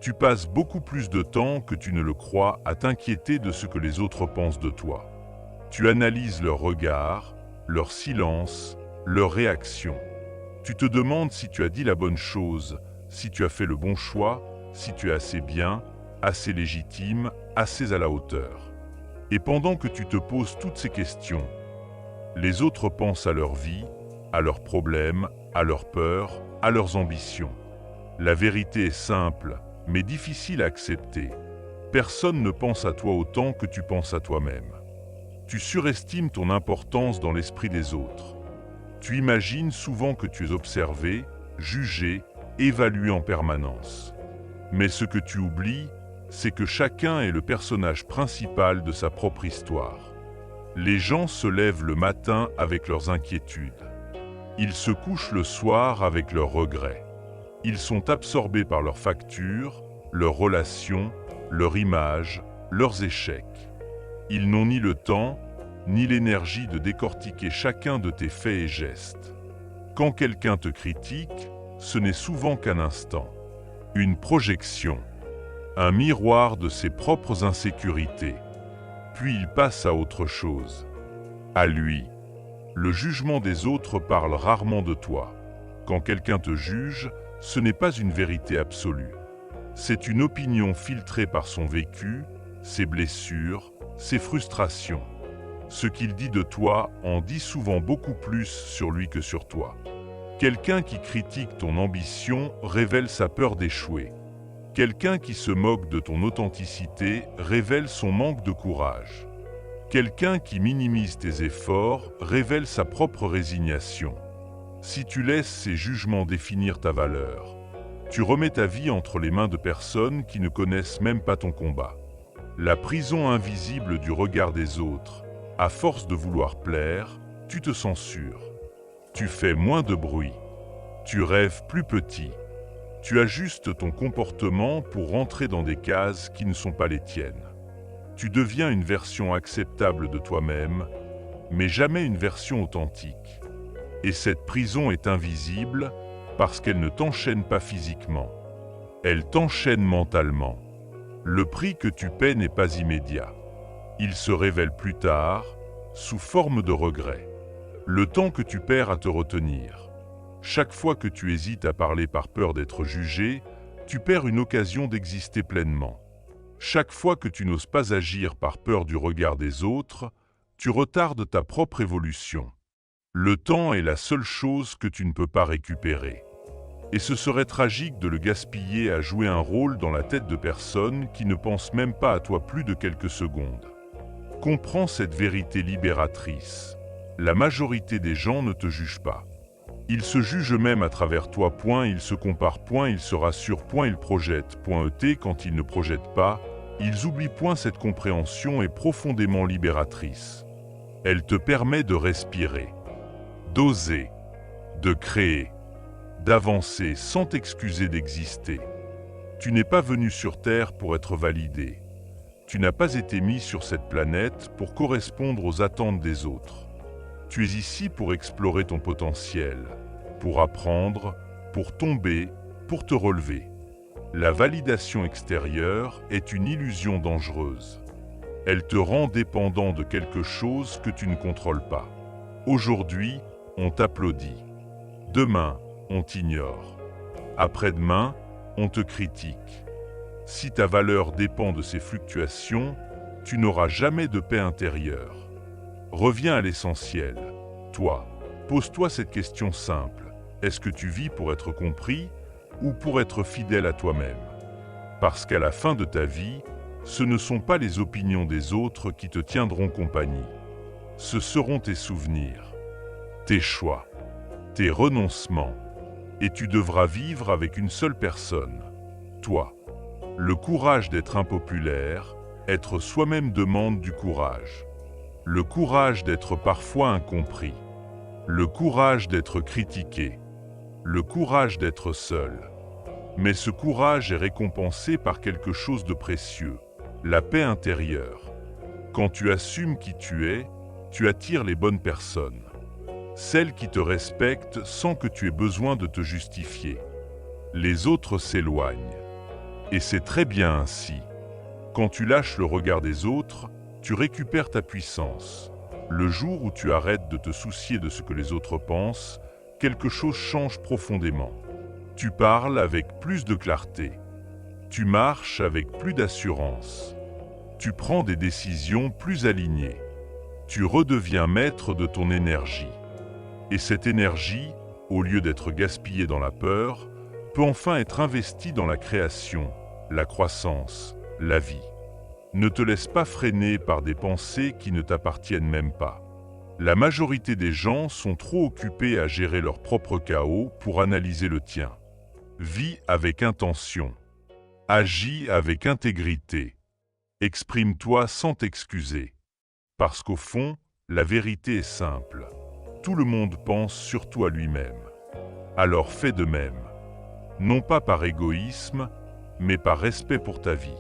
Tu passes beaucoup plus de temps que tu ne le crois à t'inquiéter de ce que les autres pensent de toi. Tu analyses leurs regards, leur silence, leurs réactions. Tu te demandes si tu as dit la bonne chose, si tu as fait le bon choix, si tu es assez bien, assez légitime, assez à la hauteur. Et pendant que tu te poses toutes ces questions, les autres pensent à leur vie, à leurs problèmes, à leurs peurs, à leurs ambitions. La vérité est simple, mais difficile à accepter. Personne ne pense à toi autant que tu penses à toi-même. Tu surestimes ton importance dans l'esprit des autres. Tu imagines souvent que tu es observé, jugé, évalué en permanence. Mais ce que tu oublies, c'est que chacun est le personnage principal de sa propre histoire. Les gens se lèvent le matin avec leurs inquiétudes. Ils se couchent le soir avec leurs regrets. Ils sont absorbés par leurs factures, leurs relations, leur image, leurs échecs. Ils n'ont ni le temps, ni l'énergie de décortiquer chacun de tes faits et gestes. Quand quelqu'un te critique, ce n'est souvent qu'un instant, une projection, un miroir de ses propres insécurités. Puis il passe à autre chose, à lui. Le jugement des autres parle rarement de toi. Quand quelqu'un te juge, ce n'est pas une vérité absolue. C'est une opinion filtrée par son vécu, ses blessures, ses frustrations. Ce qu'il dit de toi en dit souvent beaucoup plus sur lui que sur toi. Quelqu'un qui critique ton ambition révèle sa peur d'échouer. Quelqu'un qui se moque de ton authenticité révèle son manque de courage. Quelqu'un qui minimise tes efforts révèle sa propre résignation. Si tu laisses ces jugements définir ta valeur, tu remets ta vie entre les mains de personnes qui ne connaissent même pas ton combat. La prison invisible du regard des autres. À force de vouloir plaire, tu te censures. Tu fais moins de bruit. Tu rêves plus petit. Tu ajustes ton comportement pour rentrer dans des cases qui ne sont pas les tiennes. Tu deviens une version acceptable de toi-même, mais jamais une version authentique. Et cette prison est invisible parce qu'elle ne t'enchaîne pas physiquement. Elle t'enchaîne mentalement. Le prix que tu paies n'est pas immédiat. Il se révèle plus tard, sous forme de regret. Le temps que tu perds à te retenir. Chaque fois que tu hésites à parler par peur d'être jugé, tu perds une occasion d'exister pleinement. Chaque fois que tu n'oses pas agir par peur du regard des autres, tu retardes ta propre évolution. Le temps est la seule chose que tu ne peux pas récupérer. Et ce serait tragique de le gaspiller à jouer un rôle dans la tête de personnes qui ne pensent même pas à toi plus de quelques secondes. Comprends cette vérité libératrice. La majorité des gens ne te jugent pas. Ils se jugent eux-mêmes à travers toi, ils se comparent, ils se rassurent, ils projettent, quand ils ne projettent pas, ils oublient, cette compréhension est profondément libératrice. Elle te permet de respirer, d'oser, de créer, d'avancer sans t'excuser d'exister. Tu n'es pas venu sur Terre pour être validé. Tu n'as pas été mis sur cette planète pour correspondre aux attentes des autres. Tu es ici pour explorer ton potentiel, pour apprendre, pour tomber, pour te relever. La validation extérieure est une illusion dangereuse. Elle te rend dépendant de quelque chose que tu ne contrôles pas. Aujourd'hui, on t'applaudit. Demain, on t'ignore. Après-demain, on te critique. Si ta valeur dépend de ces fluctuations, tu n'auras jamais de paix intérieure. Reviens à l'essentiel. Toi, pose-toi cette question simple. Est-ce que tu vis pour être compris ou pour être fidèle à toi-même? Parce qu'à la fin de ta vie, ce ne sont pas les opinions des autres qui te tiendront compagnie. Ce seront tes souvenirs, tes choix, tes renoncements. Et tu devras vivre avec une seule personne, toi. Le courage d'être impopulaire, être soi-même demande du courage. Le courage d'être parfois incompris. Le courage d'être critiqué. Le courage d'être seul. Mais ce courage est récompensé par quelque chose de précieux, la paix intérieure. Quand tu assumes qui tu es, tu attires les bonnes personnes. Celles qui te respectent sans que tu aies besoin de te justifier. Les autres s'éloignent. Et c'est très bien ainsi. Quand tu lâches le regard des autres, tu récupères ta puissance. Le jour où tu arrêtes de te soucier de ce que les autres pensent, quelque chose change profondément. Tu parles avec plus de clarté. Tu marches avec plus d'assurance. Tu prends des décisions plus alignées. Tu redeviens maître de ton énergie. Et cette énergie, au lieu d'être gaspillée dans la peur, peut enfin être investie dans la création, la croissance, la vie. Ne te laisse pas freiner par des pensées qui ne t'appartiennent même pas. La majorité des gens sont trop occupés à gérer leur propre chaos pour analyser le tien. Vis avec intention. Agis avec intégrité. Exprime-toi sans t'excuser. Parce qu'au fond, la vérité est simple. Tout le monde pense surtout à lui-même. Alors fais de même. Non pas par égoïsme, mais par respect pour ta vie.